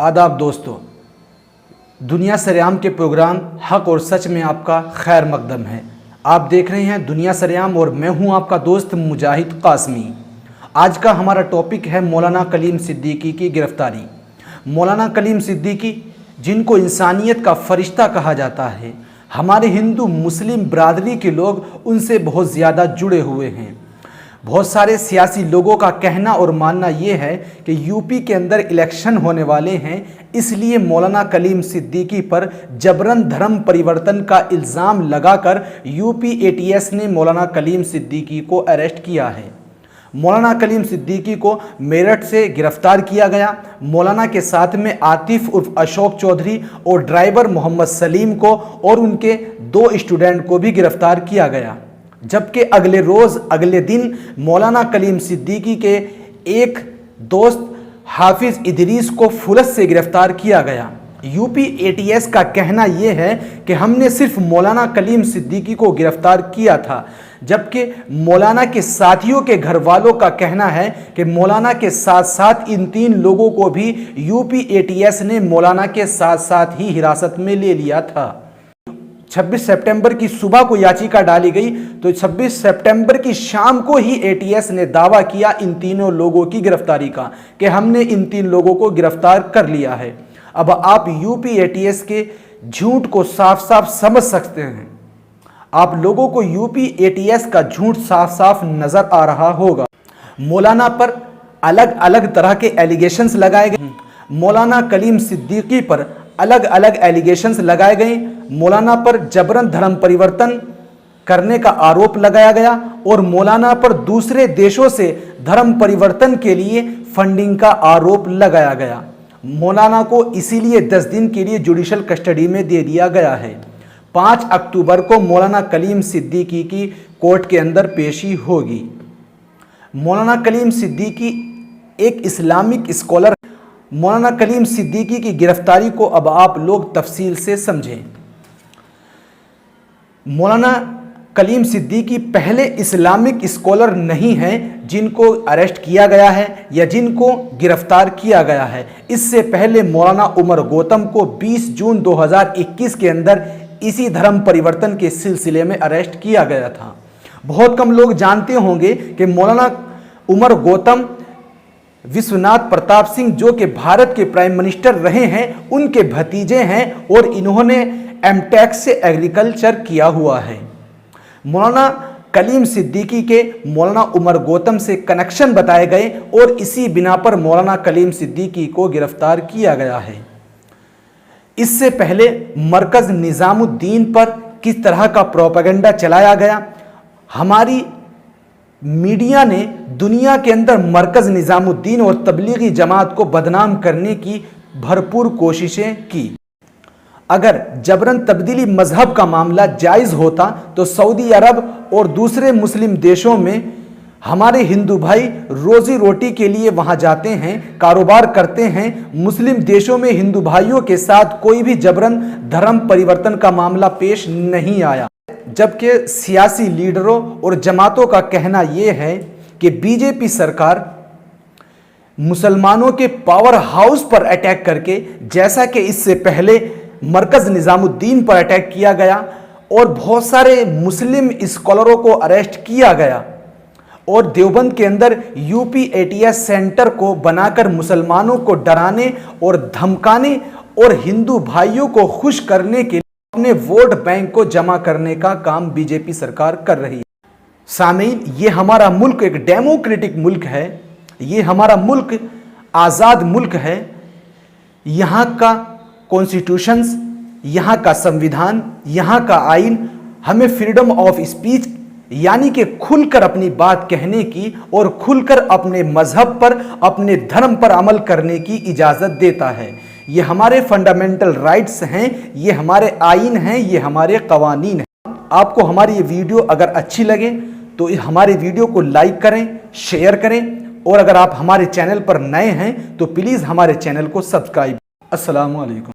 आदाब दोस्तों, दुनिया सरेआम के प्रोग्राम हक और सच में आपका खैर मकदम है। आप देख रहे हैं दुनिया सरेआम और मैं हूं आपका दोस्त मुजाहिद कासमी। आज का हमारा टॉपिक है मौलाना कलीम सिद्दीकी की गिरफ्तारी। मौलाना कलीम सिद्दीकी, जिनको इंसानियत का फरिश्ता कहा जाता है, हमारे हिंदू मुस्लिम बरादरी के लोग उनसे बहुत ज़्यादा जुड़े हुए हैं। बहुत सारे सियासी लोगों का कहना और मानना ये है कि यूपी के अंदर इलेक्शन होने वाले हैं, इसलिए मौलाना कलीम सिद्दीकी पर जबरन धर्म परिवर्तन का इल्ज़ाम लगाकर यूपी एटीएस ने मौलाना कलीम सिद्दीकी को अरेस्ट किया है। मौलाना कलीम सिद्दीकी को मेरठ से गिरफ्तार किया गया। मौलाना के साथ में आतिफ उर्फ अशोक चौधरी और ड्राइवर मोहम्मद सलीम को और उनके 2 स्टूडेंट को भी गिरफ्तार किया गया। जबकि अगले दिन मौलाना कलीम सिद्दीकी के एक दोस्त हाफिज इदरीस को फुलस से गिरफ्तार किया गया। यूपी एटीएस का कहना यह है कि हमने सिर्फ मौलाना कलीम सिद्दीकी को गिरफ्तार किया था, जबकि मौलाना के साथियों के घर वालों का कहना है कि मौलाना के साथ साथ इन 3 लोगों को भी यूपी एटीएस ने मौलाना के साथ साथ ही हिरासत में ले लिया था। 26 सितंबर की सुबह को याचिका डाली गई तो 26 सितंबर की शाम को ही एटीएस ने दावा किया इन तीनों लोगों की गिरफ्तारी का कि हमने इन 3 लोगों को गिरफ्तार कर लिया है। अब आप यूपी एटीएस के झूठ को साफ साफ समझ सकते हैं। आप लोगों को यूपी एटीएस का झूठ साफ साफ नजर आ रहा होगा। मौलाना पर अलग अलग तरह के एलिगेशंस लगाए गए। मौलाना कलीम सिद्दीकी पर अलग अलग एलिगेशंस लगाए गए। मौलाना पर जबरन धर्म परिवर्तन करने का आरोप लगाया गया और मौलाना पर दूसरे देशों से धर्म परिवर्तन के लिए फंडिंग का आरोप लगाया गया। मौलाना को इसीलिए 10 दिन के लिए जुडिशल कस्टडी में दे दिया गया है। 5 अक्टूबर को मौलाना कलीम सिद्दीकी की कोर्ट के अंदर पेशी होगी। मौलाना कलीम सिद्दीकी एक इस्लामिक स्कॉलर। मौलाना कलीम सिद्दीकी की गिरफ्तारी को अब आप लोग तफसील से समझें। मौलाना कलीम सिद्दीकी पहले इस्लामिक स्कॉलर नहीं हैं जिनको अरेस्ट किया गया है या जिनको गिरफ्तार किया गया है। इससे पहले मौलाना उमर गौतम को 20 जून 2021 के अंदर इसी धर्म परिवर्तन के सिलसिले में अरेस्ट किया गया था। बहुत कम लोग जानते होंगे कि मौलाना उमर गौतम विश्वनाथ प्रताप सिंह, जो कि भारत के प्राइम मिनिस्टर रहे हैं, उनके भतीजे हैं और इन्होंने एमटेक से एग्रीकल्चर किया हुआ है। मौलाना कलीम सिद्दीकी के मौलाना उमर गौतम से कनेक्शन बताए गए और इसी बिना पर मौलाना कलीम सिद्दीकी को गिरफ्तार किया गया है। इससे पहले मरकज निजामुद्दीन पर किस तरह का प्रोपेगेंडा चलाया गया, हमारी मीडिया ने दुनिया के अंदर मरकज निजामुद्दीन और तबलीगी जमात को बदनाम करने की भरपूर कोशिशें की। अगर जबरन तब्दीली मजहब का मामला जायज़ होता तो सऊदी अरब और दूसरे मुस्लिम देशों में हमारे हिंदू भाई रोजी रोटी के लिए वहां जाते हैं, कारोबार करते हैं। मुस्लिम देशों में हिंदू भाइयों के साथ कोई भी जबरन धर्म परिवर्तन का मामला पेश नहीं आया। जबकि सियासी लीडरों और जमातों का कहना यह है कि बीजेपी सरकार मुसलमानों के पावर हाउस पर अटैक करके, जैसा कि इससे पहले मरकज निजामुद्दीन पर अटैक किया गया और बहुत सारे मुस्लिम स्कॉलरों को अरेस्ट किया गया और देवबंद के अंदर यूपी एटीएस सेंटर को बनाकर मुसलमानों को डराने और धमकाने और हिंदू भाइयों को खुश करने के लिए अपने वोट बैंक को जमा करने का काम बीजेपी सरकार कर रही है। सामीन, ये हमारा मुल्क एक डेमोक्रेटिक मुल्क है। ये हमारा मुल्क आज़ाद मुल्क है। यहाँ का कॉन्स्टिट्यूशंस, यहाँ का संविधान, यहाँ का आइन हमें फ्रीडम ऑफ स्पीच यानी कि खुलकर अपनी बात कहने की और खुलकर अपने मजहब पर, अपने धर्म पर अमल करने की इजाज़त देता है। ये हमारे फंडामेंटल राइट्स हैं, ये हमारे आइन हैं, ये हमारे कवानीन हैं। आपको हमारी ये वीडियो अगर अच्छी लगे तो हमारे वीडियो को लाइक करें, शेयर करें और अगर आप हमारे चैनल पर नए हैं तो प्लीज़ हमारे चैनल को सब्सक्राइब। अस्सलामु अलैकुम।